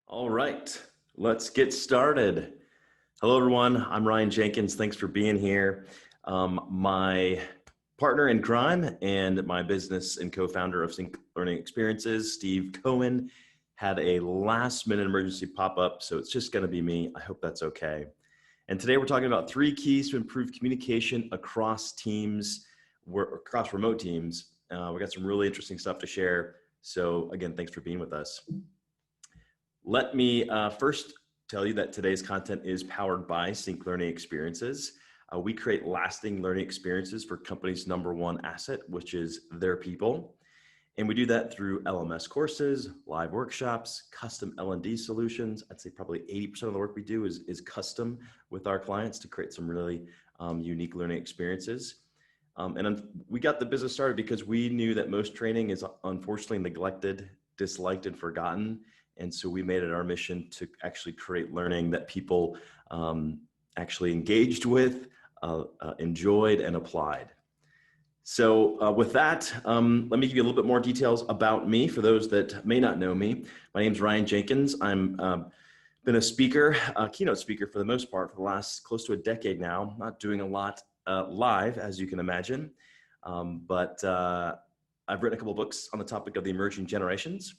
All right, let's get started. Hello, everyone. I'm Ryan Jenkins. Thanks for being here. My partner in crime and my business and co-founder of Sync Learning Experiences, Steve Cohen, had a last-minute emergency pop-up, so it's just going to be me. I hope that's okay. And today we're talking about 3 keys to improve communication across teams, across remote teams. We got some really interesting stuff to share. So again, thanks for being with us. Let me first tell you that today's content is powered by Sync Learning Experiences. We create lasting learning experiences for companies' #1 asset, which is their people. And we do that through LMS courses, live workshops, custom L&D solutions. I'd say probably 80% of the work we do is custom with our clients to create some really unique learning experiences. And we got the business started because we knew that most training is unfortunately neglected, disliked, and forgotten. And so we made it our mission to actually create learning that people actually engaged with, enjoyed, and applied. So with that, let me give you a little bit more details about me for those that may not know me. My name is Ryan Jenkins. I'm been a speaker, a keynote speaker for the most part for the last close to a decade now. Not doing a lot live, as you can imagine, but I've written a couple of books on the topic of the emerging generations,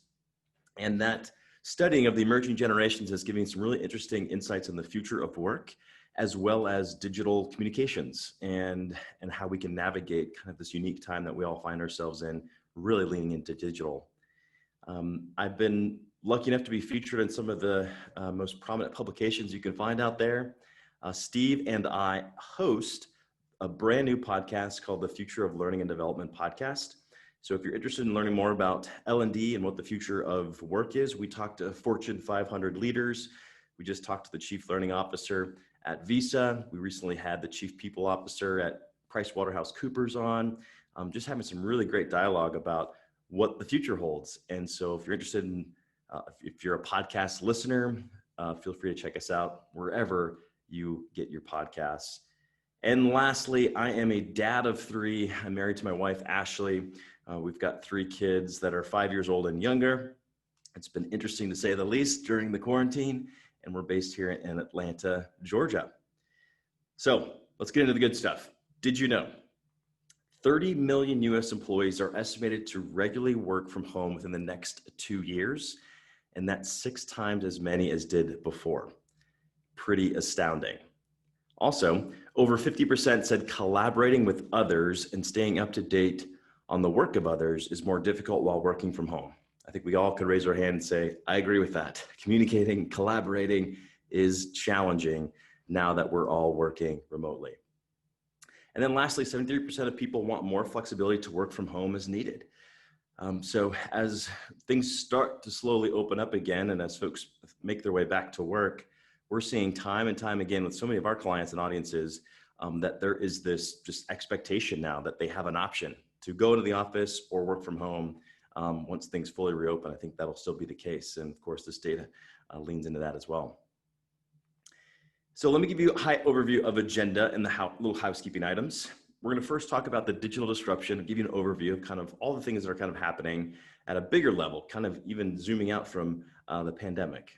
and that studying of the emerging generations is giving some really interesting insights on the future of work, as well as digital communications and how we can navigate kind of this unique time that we all find ourselves in, really leaning into digital. I've been lucky enough to be featured in some of the most prominent publications you can find out there. Steve and I host a brand new podcast called the Future of Learning and Development Podcast. So if you're interested in learning more about L&D and what the future of work is, we talk to Fortune 500 leaders. We just talked to the Chief Learning Officer at Visa. We recently had the Chief People Officer at PricewaterhouseCoopers on, just having some really great dialogue about what the future holds. And so if you're interested in, if you're a podcast listener, feel free to check us out wherever you get your podcasts. And lastly, I am a dad of 3. I'm married to my wife, Ashley. We've got 3 kids that are 5 years old and younger. It's been interesting to say the least during the quarantine, and we're based here in Atlanta, Georgia. So let's get into the good stuff. Did you know 30 million US employees are estimated to regularly work from home within the next 2 years? And that's 6 times as many as did before. Pretty astounding. Also, over 50% said collaborating with others and staying up to date on the work of others is more difficult while working from home. I think we all could raise our hand and say, I agree with that. Communicating, collaborating is challenging now that we're all working remotely. And then lastly, 73% of people want more flexibility to work from home as needed. So as things start to slowly open up again, and as folks make their way back to work, we're seeing time and time again with so many of our clients and audiences that there is this just expectation now that they have an option to go to the office or work from home once things fully reopen. I think that'll still be the case. And of course, this data leans into that as well. So let me give you a high overview of agenda and the little housekeeping items. We're going to first talk about the digital disruption, give you an overview of kind of all the things that are kind of happening at a bigger level, kind of even zooming out from the pandemic.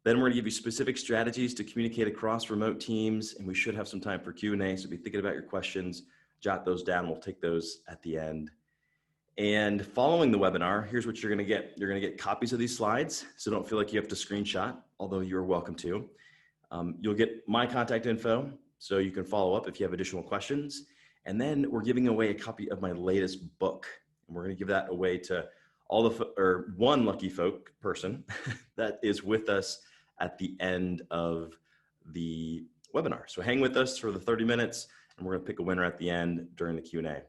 Then we're going to give you specific strategies to communicate across remote teams, and we should have some time for Q&A. So be thinking about your questions, jot those down. We'll take those at the end. And following the webinar, here's what you're going to get. You're going to get copies of these slides, so don't feel like you have to screenshot, although you're welcome to. You'll get my contact info, so you can follow up if you have additional questions. And then we're giving away a copy of my latest book, and we're going to give that away to all or one lucky person that is with us at the end of the webinar. So hang with us for the 30 minutes, and we're going to pick a winner at the end during the Q&A.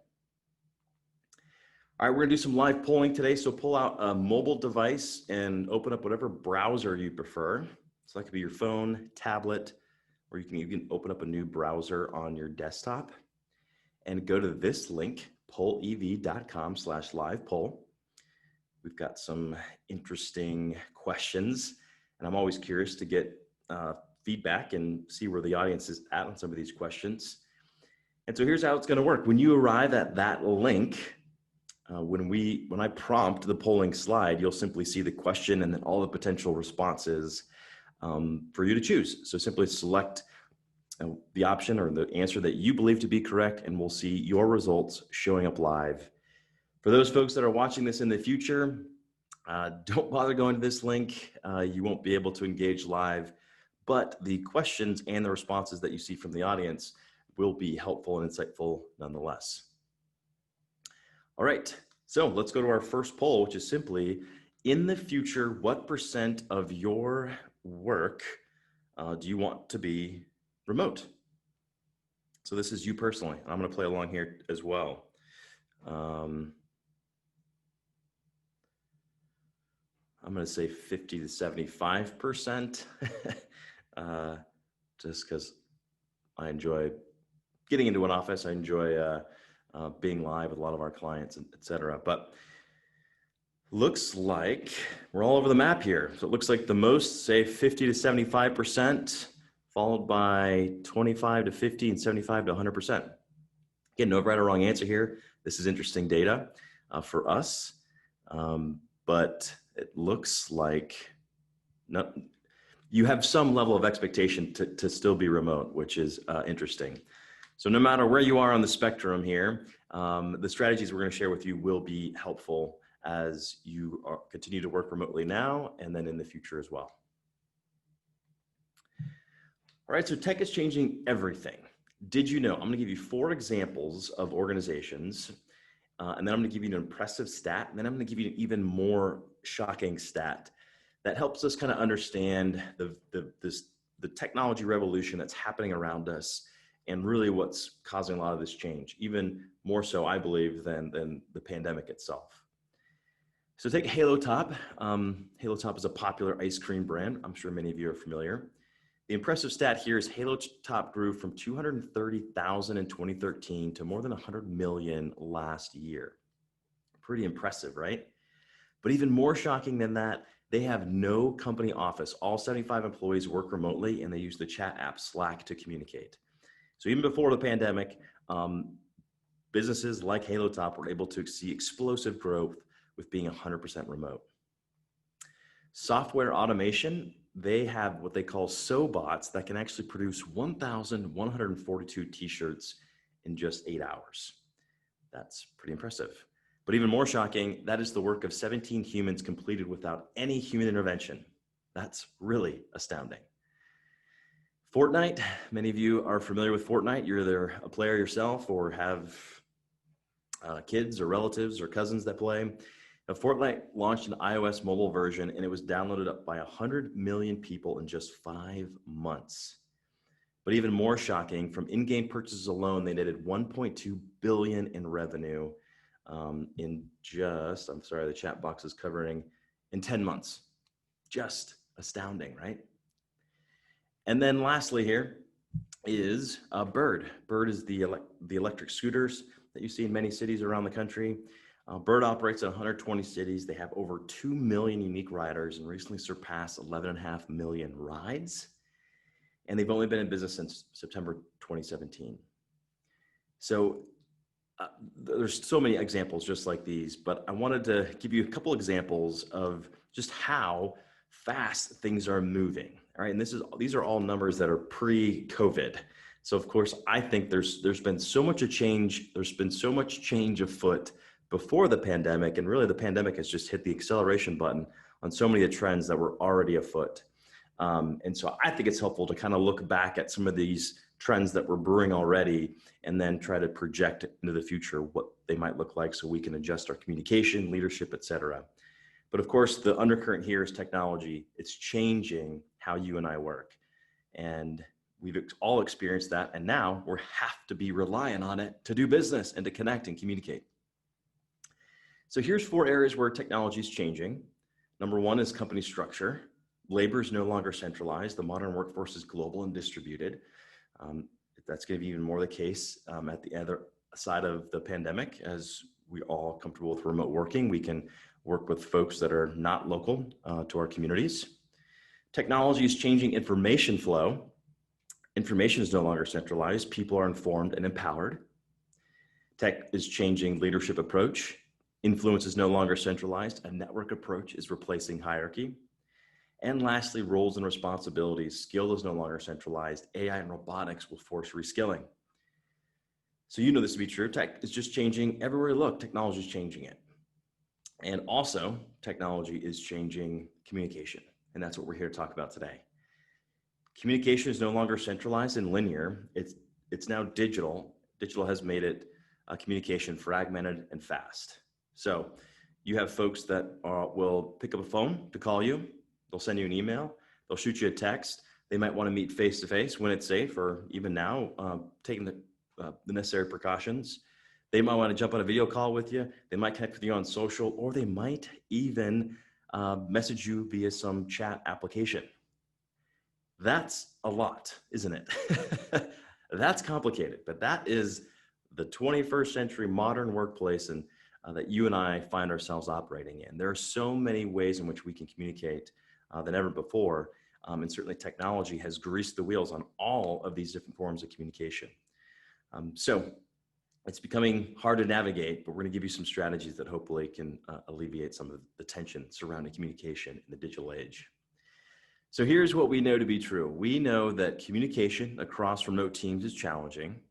All right, we're going to do some live polling today. So pull out a mobile device and open up whatever browser you prefer. So that could be your phone, tablet, or you can even open up a new browser on your desktop and go to this link, pollev.com/live poll. We've got some interesting questions, and I'm always curious to get feedback and see where the audience is at on some of these questions. And so here's how it's going to work. When you arrive at that link, when I prompt the polling slide, you'll simply see the question and then all the potential responses for you to choose. So simply select the option or the answer that you believe to be correct, and we'll see your results showing up live. For those folks that are watching this in the future, don't bother going to this link. You won't be able to engage live, but the questions and the responses that you see from the audience will be helpful and insightful nonetheless. All right, so let's go to our first poll, which is simply, in the future, what % of your work do you want to be remote? So this is you personally. I'm going to play along here as well. I'm going to say 50 to 75%, just because I enjoy getting into an office. I enjoy being live with a lot of our clients, et cetera. But looks like we're all over the map here. So it looks like the most, say 50 to 75%, followed by 25 to 50 and 75 to 100%. Again, no right or wrong answer here. This is interesting data for us, but it looks like you have some level of expectation to still be remote, which is interesting. So no matter where you are on the spectrum here, the strategies we're going to share with you will be helpful as you continue to work remotely now and then in the future as well. All right, so tech is changing everything. Did you know? I'm going to give you 4 examples of organizations, and then I'm going to give you an impressive stat, and then I'm going to give you an even more shocking stat that helps us kind of understand the technology revolution that's happening around us and really what's causing a lot of this change, even more so, I believe, than the pandemic itself. So take Halo Top. Halo Top is a popular ice cream brand. I'm sure many of you are familiar. The impressive stat here is Halo Top grew from 230,000 in 2013 to more than 100 million last year. Pretty impressive, right? But even more shocking than that, they have no company office. All 75 employees work remotely, and they use the chat app Slack to communicate. So even before the pandemic, businesses like Halo Top were able to see explosive growth with being 100% remote. Software automation, they have what they call SoBots that can actually produce 1,142 t-shirts in just 8 hours. That's pretty impressive. But even more shocking, that is the work of 17 humans completed without any human intervention. That's really astounding. Fortnite, many of you are familiar with Fortnite. You're either a player yourself or have kids or relatives or cousins that play. Now, Fortnite launched an iOS mobile version, and it was downloaded up by 100 million people in just 5 months. But even more shocking, from in-game purchases alone, they netted 1.2 billion in revenue in just, I'm sorry, the chat box is covering, in 10 months. Just astounding, right? And then lastly here is Bird. Bird is the electric scooters that you see in many cities around the country. Bird operates in 120 cities. They have over 2 million unique riders and recently surpassed 11.5 million rides. And they've only been in business since September 2017. So there's so many examples just like these, but I wanted to give you a couple examples of just how fast things are moving. All right, and these are all numbers that are pre-COVID. So of course, I think there's been so much a change. There's been so much change afoot before the pandemic, and really the pandemic has just hit the acceleration button on so many of the trends that were already afoot. And so I think it's helpful to kind of look back at some of these trends that were brewing already and then try to project into the future what they might look like so we can adjust our communication, leadership, et cetera. But of course, the undercurrent here is technology. It's changing how you and I work. And we've all experienced that. And now we have to be reliant on it to do business and to connect and communicate. So here's 4 areas where technology is changing. Number 1 is company structure. Labor is no longer centralized. The modern workforce is global and distributed. That's going to be even more the case at the other side of the pandemic. As we all comfortable with remote working, we can work with folks that are not local to our communities. Technology is changing information flow. Information is no longer centralized. People are informed and empowered. Tech is changing leadership approach. Influence is no longer centralized. A network approach is replacing hierarchy. And lastly, roles and responsibilities. Skill is no longer centralized. AI and robotics will force reskilling. So you know this to be true. Tech is just changing everywhere you look. Technology is changing it. And also, technology is changing communication. And that's what we're here to talk about today. Communication is no longer centralized and linear. It's now digital. Digital has made it communication fragmented and fast. So you have folks that will pick up a phone to call you. They'll send you an email. They'll shoot you a text. They might want to meet face to face when it's safe, or even now, taking the necessary precautions. They might want to jump on a video call with you. They might connect with you on social, or they might even message you via some chat application. That's a lot, isn't it? That's complicated, but that is the 21st century modern workplace and that you and I find ourselves operating in. There are so many ways in which we can communicate than ever before. And certainly technology has greased the wheels on all of these different forms of communication. So it's becoming hard to navigate, but we're going to give you some strategies that hopefully can alleviate some of the tension surrounding communication in the digital age. So here's what we know to be true. We know that communication across remote teams is challenging.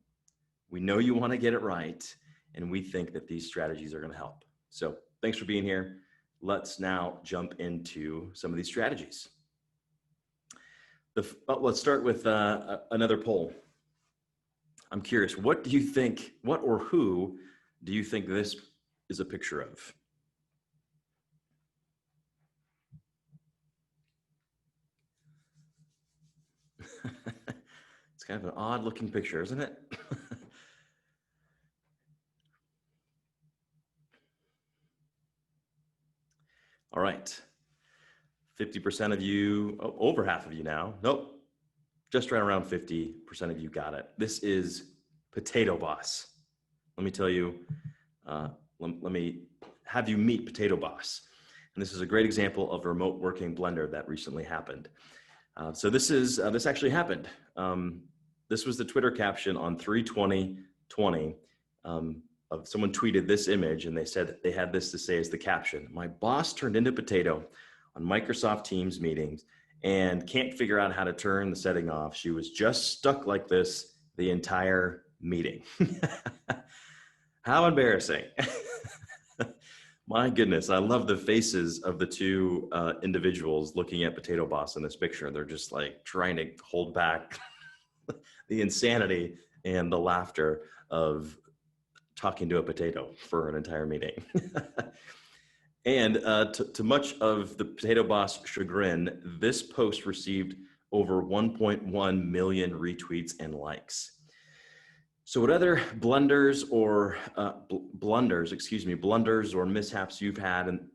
We know you want to get it right, and we think that these strategies are going to help. So thanks for being here. Let's now jump into some of these strategies. Let's start with another poll. I'm curious, what do you think, what or who do you think this is a picture of? It's kind of an odd looking picture, isn't it? All right, 50% of you, over half of you now. Nope, just right around 50% of you got it. This is Potato Boss. Let me tell you, let me have you meet Potato Boss. And this is a great example of a remote working blender that recently happened. So this actually happened. This was the Twitter caption on 3/20/20. Of someone tweeted this image, and they said they had this to say as the caption: "My boss turned into potato on Microsoft Teams meetings and can't figure out how to turn the setting off. She was just stuck like this the entire meeting." How embarrassing. My goodness, I love the faces of the two individuals looking at Potato Boss in this picture. They're just like trying to hold back the insanity and the laughter of talking to a potato for an entire meeting. And to much of the Potato Boss chagrin, this post received over 1.1 million retweets and likes. So what other blunders or mishaps you've had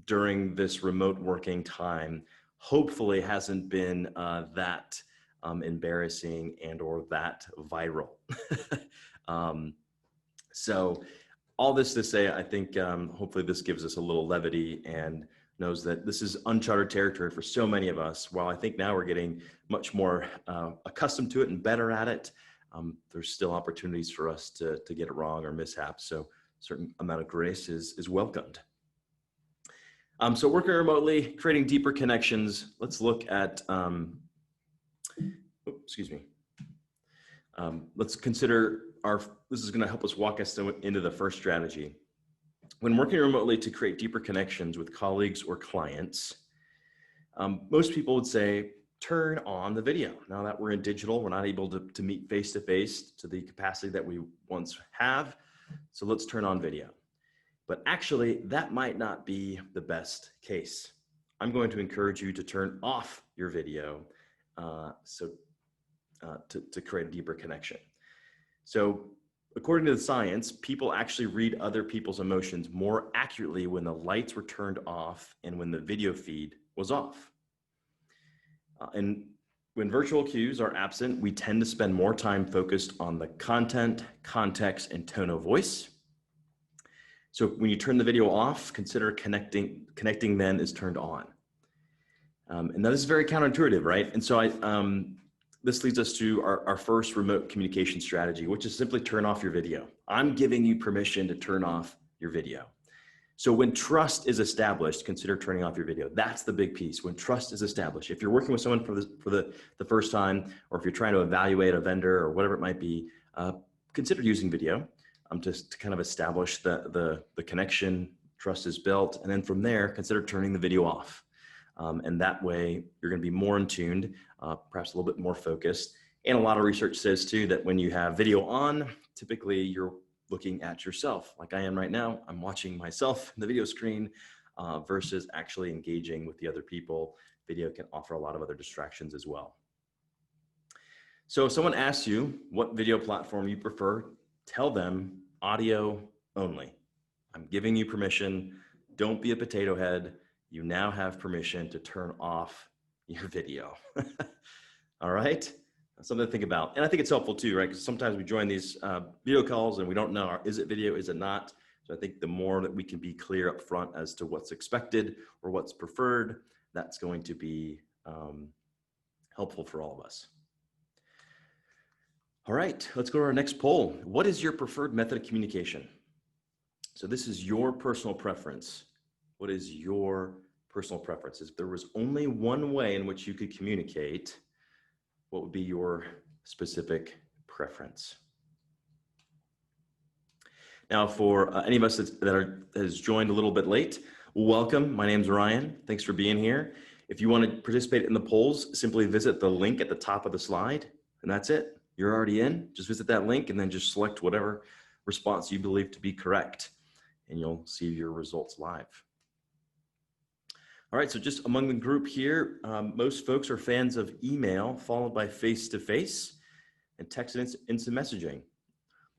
during this remote working time hopefully hasn't been that embarrassing and or that viral. So all this to say, I think hopefully this gives us a little levity and knows that this is uncharted territory for so many of us. While I think now we're getting much more accustomed to it and better at it, there's still opportunities for us to get it wrong or mishap. So a certain amount of grace is welcomed. So working remotely, creating deeper connections. Let's look at, let's consider this is going to help us walk us into the first strategy. When working remotely to create deeper connections with colleagues or clients, most people would say, turn on the video. Now that we're in digital, we're not able to meet face-to-face to the capacity that we once have. So let's turn on video. But actually, that might not be the best case. I'm going to encourage you to turn off your video to create a deeper connection. So according to the science, people actually read other people's emotions more accurately when the lights were turned off and when the video feed was off. And when virtual cues are absent, we tend to spend more time focused on the content, context, and tone of voice. So when you turn the video off, consider connecting then is turned on. And that is very counterintuitive, right? And so this leads us to our first remote communication strategy, which is simply turn off your video. I'm giving you permission to turn off your video. So when trust is established, consider turning off your video. That's the big piece. When trust is established, if you're working with someone for the first time, or if you're trying to evaluate a vendor or whatever it might be, consider using video just to kind of establish the connection, trust is built. And then from there, consider turning the video off. And that way you're going to be more in tuned, perhaps a little bit more focused. And a lot of research says too, that when you have video on, typically you're looking at yourself like I am right now. I'm watching myself in the video screen versus actually engaging with the other people. Video can offer a lot of other distractions as well. So if someone asks you what video platform you prefer, tell them audio only. I'm giving you permission. Don't be a potato head. You now have permission to turn off your video. All right? Something to think about. And I think it's helpful too, right? Because sometimes we join these video calls and we don't know, is it video, is it not? So I think the more that we can be clear up front as to what's expected or what's preferred, that's going to be helpful for all of us. All right, let's go to our next poll. What is your preferred method of communication? So this is your personal preference. What is your personal preference? If there was only one way in which you could communicate, what would be your specific preference? Now, for any of us that has joined a little bit late, welcome. My name's Ryan. Thanks for being here. If you want to participate in the polls, simply visit the link at the top of the slide, and that's it. You're already in. Just visit that link and then just select whatever response you believe to be correct, and you'll see your results live. All right, so just among the group here, most folks are fans of email followed by face-to-face and text and instant messaging.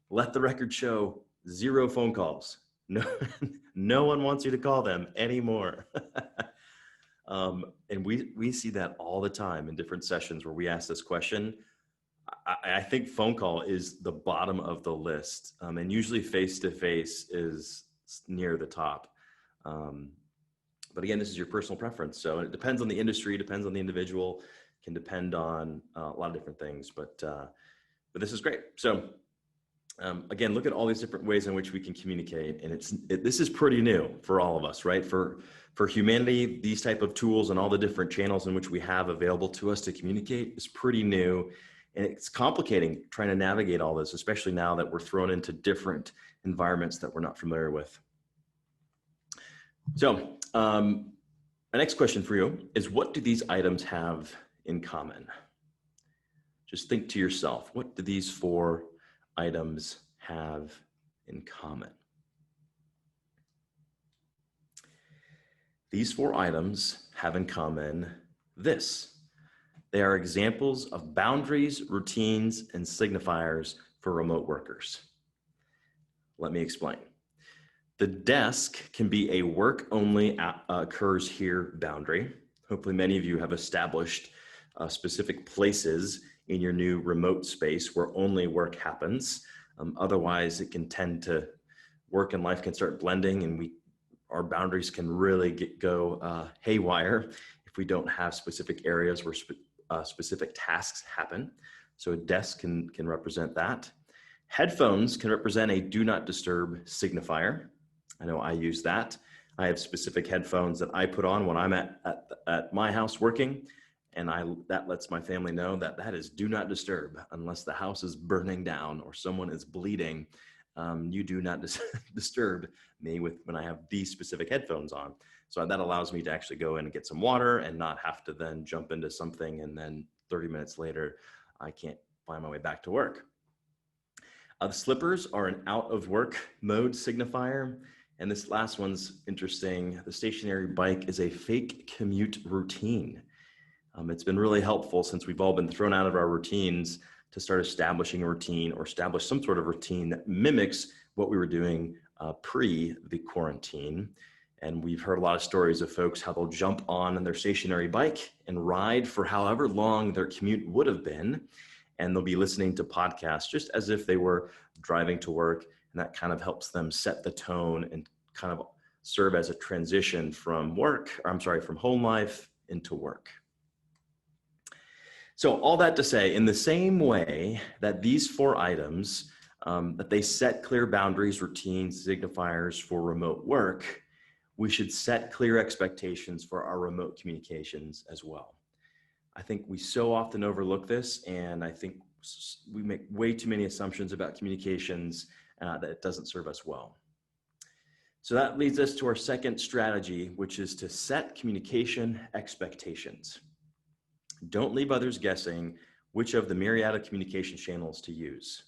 Let the record show 0 phone calls. No one wants you to call them anymore. And we see that all the time in different sessions where we ask this question. I think phone call is the bottom of the list, and usually face-to-face is near the top. But again, this is your personal preference. So it depends on the industry, depends on the individual, can depend on a lot of different things, but this is great. So again, look at all these different ways in which we can communicate. And this is pretty new for all of us, right? For humanity, these type of tools and all the different channels in which we have available to us to communicate is pretty new. And it's complicating trying to navigate all this, especially now that we're thrown into different environments that we're not familiar with. So our next question for you is, what do these items have in common? Just think to yourself, what do these 4 items have in common? These 4 items have in common this. They are examples of boundaries, routines, and signifiers for remote workers. Let me explain. The desk can be a work only occurs here boundary. Hopefully many of you have established specific places in your new remote space where only work happens. Otherwise it can tend to, work and life can start blending, and our boundaries can really go haywire if we don't have specific areas where specific tasks happen. So a desk can represent that. Headphones can represent a do not disturb signifier. I know I use that. I have specific headphones that I put on when I'm at my house working, and that lets my family know that is do not disturb. Unless the house is burning down or someone is bleeding, you do not disturb me when I have these specific headphones on. So that allows me to actually go in and get some water and not have to then jump into something, and then 30 minutes later, I can't find my way back to work. The slippers are an out of work mode signifier. And this last one's interesting. The stationary bike is a fake commute routine. It's been really helpful since we've all been thrown out of our routines to start establishing a routine or establish some sort of routine that mimics what we were doing pre the quarantine. And we've heard a lot of stories of folks how they'll jump on their stationary bike and ride for however long their commute would have been. And they'll be listening to podcasts just as if they were driving to work. And that kind of helps them set the tone and kind of serve as a transition from from home life into work. So all that to say, in the same way that these 4 items, that they set clear boundaries, routines, signifiers for remote work, we should set clear expectations for our remote communications as well. I think we so often overlook this, and I think we make way too many assumptions about communications that it doesn't serve us well. So that leads us to our second strategy, which is to set communication expectations. Don't leave others guessing which of the myriad of communication channels to use.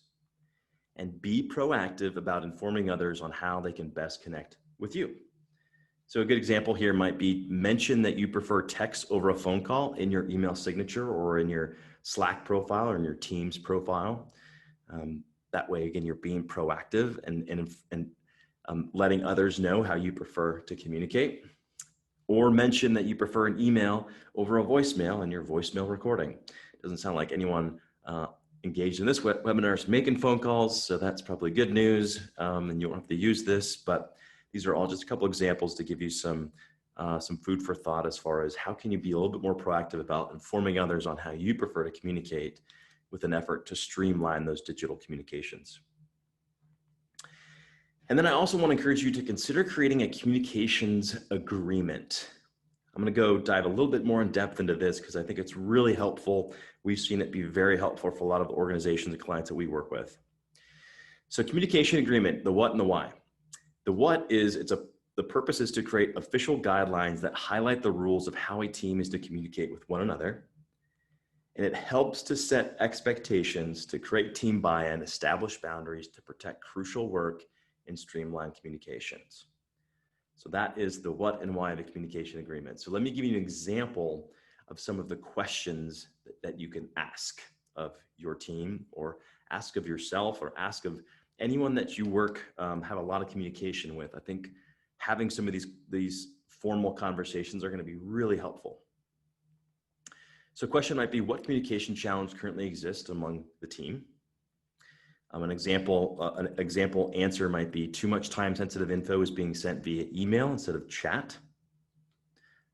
And be proactive about informing others on how they can best connect with you. So a good example here might be mention that you prefer text over a phone call in your email signature or in your Slack profile or in your Teams profile. That way, again, you're being proactive and letting others know how you prefer to communicate. Or mention that you prefer an email over a voicemail in your voicemail recording. It doesn't sound like anyone engaged in this webinar is making phone calls, so that's probably good news, and you won't have to use this, but these are all just a couple examples to give you some food for thought as far as how can you be a little bit more proactive about informing others on how you prefer to communicate with an effort to streamline those digital communications. And then I also want to encourage you to consider creating a communications agreement. I'm going to go dive a little bit more in depth into this because I think it's really helpful. We've seen it be very helpful for a lot of the organizations and clients that we work with. So communication agreement, the what and the why. The what is, the purpose is to create official guidelines that highlight the rules of how a team is to communicate with one another. And it helps to set expectations to create team buy-in, establish boundaries to protect crucial work and streamline communications. So that is the what and why of a communication agreement. So let me give you an example of some of the questions that you can ask of your team, or ask of yourself, or ask of anyone that you have a lot of communication with. I think having some of these formal conversations are going to be really helpful. So a question might be, what communication challenge currently exists among the team? An example answer might be, too much time-sensitive info is being sent via email instead of chat.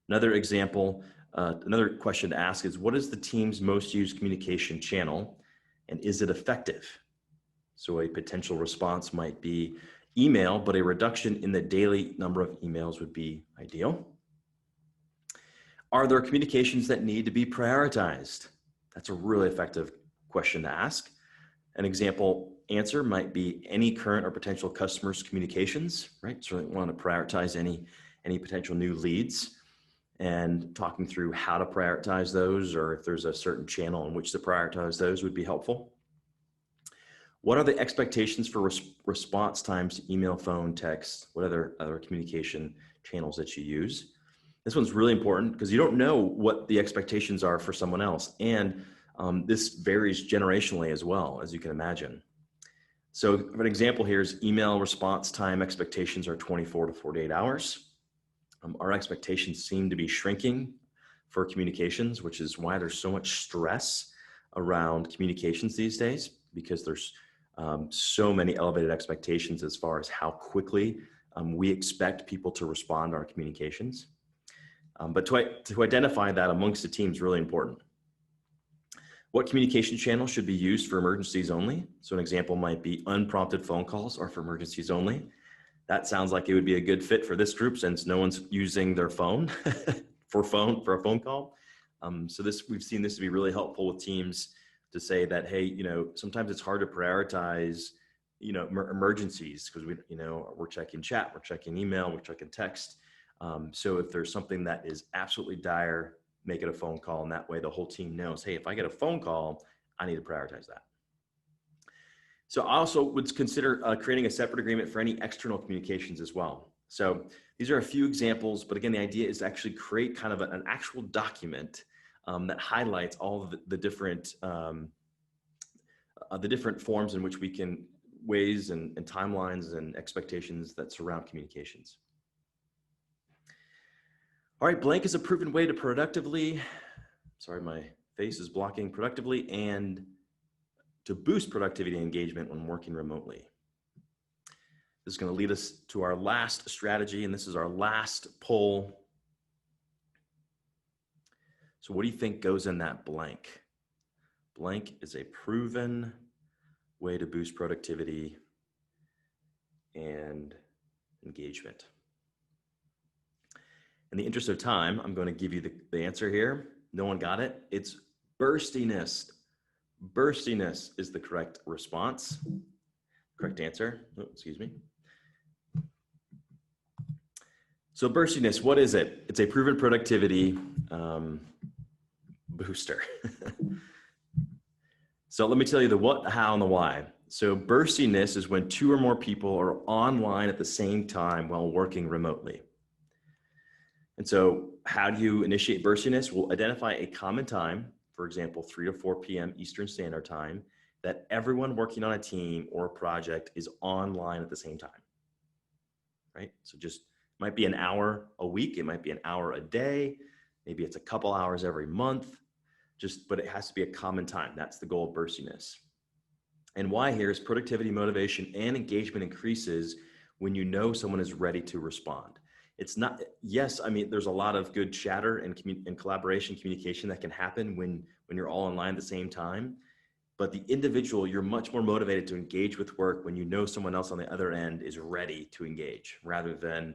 Another question to ask is, what is the team's most used communication channel, and is it effective? So a potential response might be email, but a reduction in the daily number of emails would be ideal. Are there communications that need to be prioritized? That's a really effective question to ask. An example answer might be any current or potential customers' communications, right? So we want to prioritize any potential new leads, and talking through how to prioritize those, or if there's a certain channel in which to prioritize those would be helpful. What are the expectations for response times to email, phone, text? What other communication channels that you use? This one's really important because you don't know what the expectations are for someone else. And this varies generationally as well, as you can imagine. So an example here is email response time expectations are 24 to 48 hours. Our expectations seem to be shrinking for communications, which is why there's so much stress around communications these days, because there's so many elevated expectations as far as how quickly we expect people to respond to our communications. But to identify that amongst the team is really important. What communication channel should be used for emergencies only? So an example might be unprompted phone calls are for emergencies only. That sounds like it would be a good fit for this group since no one's using their phone for a phone call. So we've seen this to be really helpful with teams to say that, hey, sometimes it's hard to prioritize, emergencies because we're checking chat, we're checking email, we're checking text. So if there's something that is absolutely dire, make it a phone call, and that way the whole team knows, hey, if I get a phone call, I need to prioritize that. So I also would consider creating a separate agreement for any external communications as well. So these are a few examples, but again, the idea is to actually create kind of an actual document that highlights all of the different forms in which we can ways and timelines and expectations that surround communications. All right, blank is a proven way to productively and to boost productivity and engagement when working remotely. This is going to lead us to our last strategy, and this is our last poll. So what do you think goes in that blank? Blank is a proven way to boost productivity and engagement. In the interest of time, I'm going to give you the answer here. No one got it. It's burstiness. Burstiness is the correct response. Correct answer. Oh, excuse me. So burstiness, what is it? It's a proven productivity booster. So let me tell you the what, how, and the why. So burstiness is when 2 or more people are online at the same time while working remotely. And so how do you initiate burstiness? We'll identify a common time, for example, 3 to 4 p.m. Eastern Standard Time, that everyone working on a team or a project is online at the same time, right? So just might be an hour a week, it might be an hour a day, maybe it's a couple hours every month, but it has to be a common time. That's the goal of burstiness. And why here is productivity, motivation, and engagement increases when you know someone is ready to respond. It's not, yes, I mean, there's a lot of good chatter and collaboration, communication that can happen when you're all online at the same time. But the individual, you're much more motivated to engage with work when you know someone else on the other end is ready to engage, rather than,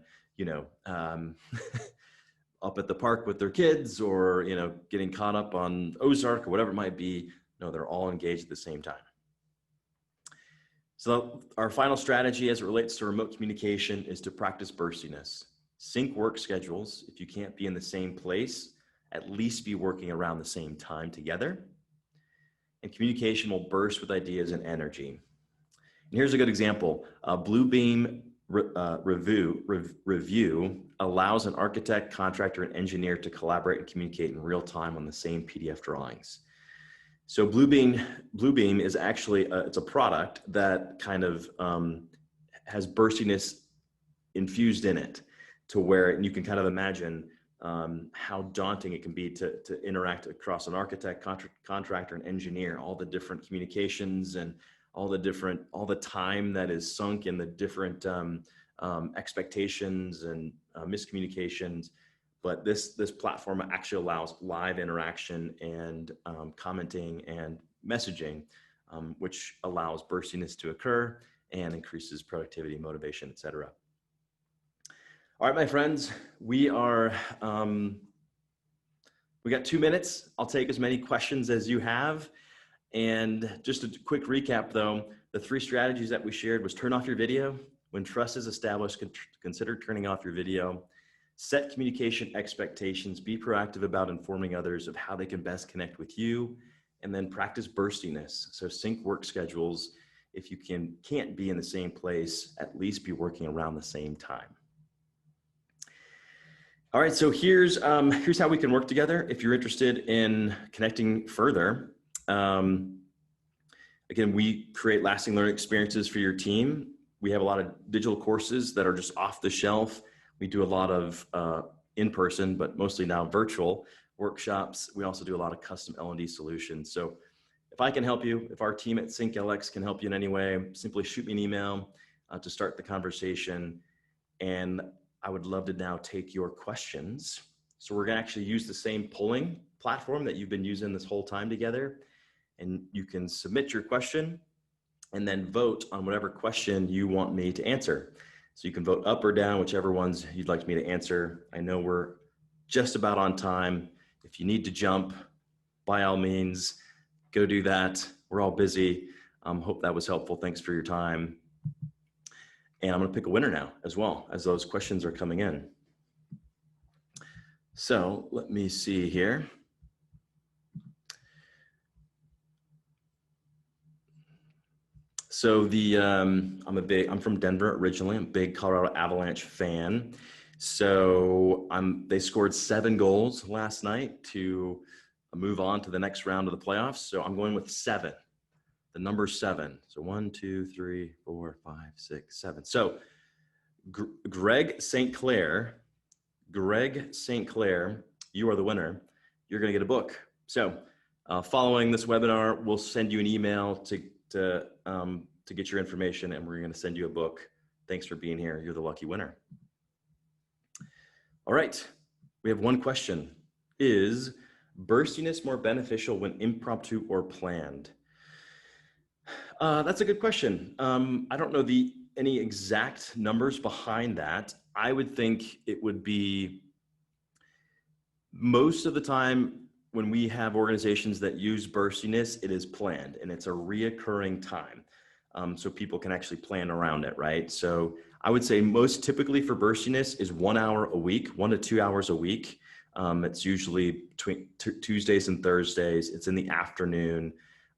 up at the park with their kids, or, getting caught up on Ozark or whatever it might be. No, they're all engaged at the same time. So our final strategy as it relates to remote communication is to practice burstiness. Sync work schedules. If you can't be in the same place, at least be working around the same time together. And communication will burst with ideas and energy. And here's a good example. Bluebeam review allows an architect, contractor, and engineer to collaborate and communicate in real time on the same PDF drawings. So Bluebeam is actually, it's a product that kind of has burstiness infused in it, to where you can kind of imagine how daunting it can be to interact across an architect, contractor, and engineer, all the different communications and all the time that is sunk in the different expectations and miscommunications. But this platform actually allows live interaction and commenting and messaging, which allows burstiness to occur and increases productivity, motivation, et cetera. All right, my friends, we got 2 minutes. I'll take as many questions as you have. And just a quick recap though, the 3 strategies that we shared was turn off your video. When trust is established, consider turning off your video. Set communication expectations, be proactive about informing others of how they can best connect with you, and then practice burstiness. So sync work schedules. If you can't be in the same place, at least be working around the same time. All right, so here's how we can work together if you're interested in connecting further. Again, we create lasting learning experiences for your team. We have a lot of digital courses that are just off the shelf. We do a lot of in-person, but mostly now virtual workshops. We also do a lot of custom L&D solutions. So if I can help you, if our team at SyncLX can help you in any way, simply shoot me an email to start the conversation. And I would love to now take your questions. So we're gonna actually use the same polling platform that you've been using this whole time together. And you can submit your question and then vote on whatever question you want me to answer. So you can vote up or down, whichever ones you'd like me to answer. I know we're just about on time. If you need to jump, by all means, go do that. We're all busy. Hope that was helpful. Thanks for your time. And I'm gonna pick a winner now as well, as those questions are coming in. So let me see here. So I'm from Denver originally. I'm a big Colorado Avalanche fan. So they scored 7 goals last night to move on to the next round of the playoffs. So I'm going with 7, the number 7. So 1, 2, 3, 4, 5, 6, 7. So Greg St. Clair, you are the winner. You're going to get a book. So following this webinar, we'll send you an email to get your information, and we're going to send you a book. Thanks for being here. You're the lucky winner. All right. We have one question. Is burstiness more beneficial when impromptu or planned? That's a good question. I don't know any exact numbers behind that. I would think it would be Most of the time when we have organizations that use Burstiness, it is planned and it's a reoccurring time. So people can actually plan around it, right? So I would say most typically for Burstiness is 1 hour a week, 1 to 2 hours a week. It's usually between Tuesdays and Thursdays. It's in the afternoon,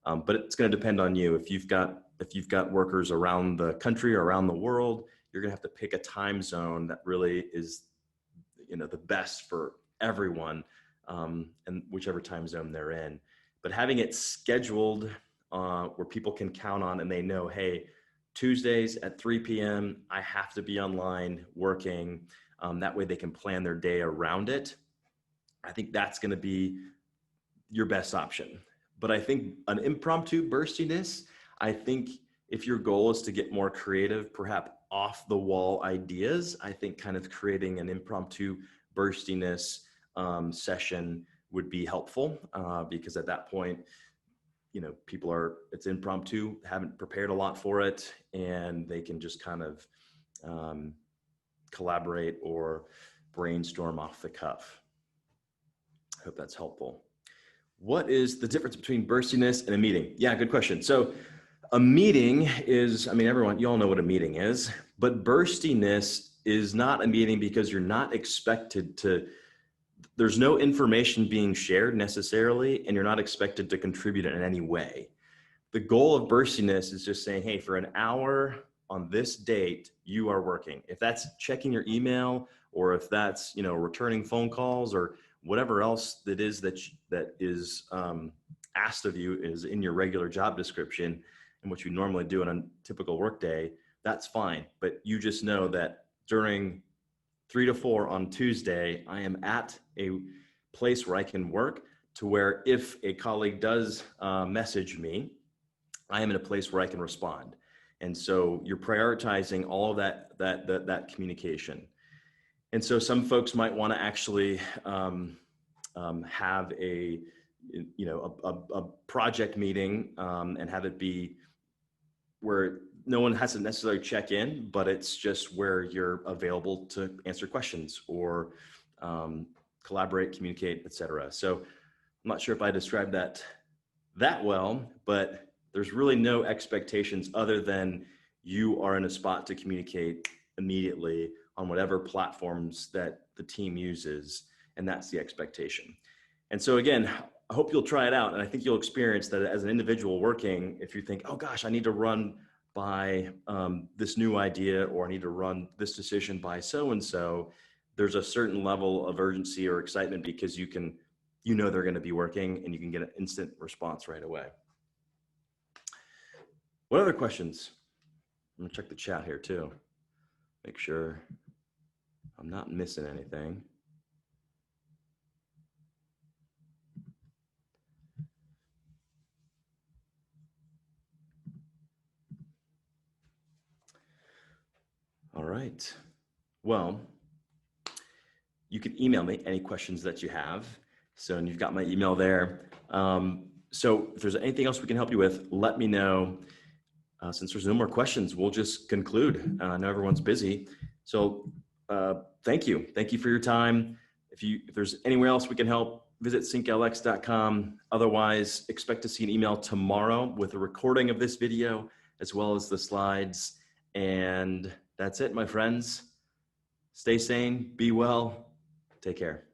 but it's going to depend on you. If you've got workers around the country or around the world, you're going to have to pick a time zone that really is, the best for everyone, and whichever time zone they're in. But having it scheduled where people can count on and they know, hey, Tuesdays at 3 p.m. I have to be online working. That way they can plan their day around it. I think that's going to be your best option. But I think an impromptu burstiness, I think if your goal is to get more creative, perhaps off the wall ideas, I think kind of creating an impromptu burstiness session would be helpful, because at that point, it's impromptu, haven't prepared a lot for it, and they can just kind of collaborate or brainstorm off the cuff. I hope that's helpful. What is the difference between burstiness and a meeting? Yeah, good question. So a meeting is, you all know what a meeting is, but burstiness is not a meeting because you're not expected to, there's no information being shared necessarily, and you're not expected to contribute in any way. The goal of burstiness is just saying, hey, for an hour on this date, you are working. If that's checking your email, or if that's, returning phone calls, or whatever else that is asked of you is in your regular job description and what you normally do on a typical workday, that's fine. But you just know that during 3 to 4 on Tuesday, I am at a place where I can work, to where if a colleague does message me, I am in a place where I can respond. And so you're prioritizing all of that communication. And so some folks might want to actually have a project meeting, and have it be where no one has to necessarily check in, but it's just where you're available to answer questions or collaborate, communicate, etc. So I'm not sure if I described that well, but there's really no expectations other than you are in a spot to communicate immediately on whatever platforms that the team uses, and that's the expectation. And so again, I hope you'll try it out, and I think you'll experience that as an individual working, if you think, oh gosh, I need to run by this new idea, or I need to run this decision by so-and-so, there's a certain level of urgency or excitement because they're going to be working, and you can get an instant response right away. What other questions? I'm gonna check the chat here too. Make sure I'm not missing anything. All right. Well, you can email me any questions that you have. So, and you've got my email there. So if there's anything else we can help you with, let me know. Since there's no more questions, we'll just conclude. I know everyone's busy. So thank you. Thank you for your time. If there's anywhere else we can help, visit sync-lx.com. Otherwise, expect to see an email tomorrow with a recording of this video, as well as the slides. And that's it, my friends. Stay sane, be well, take care.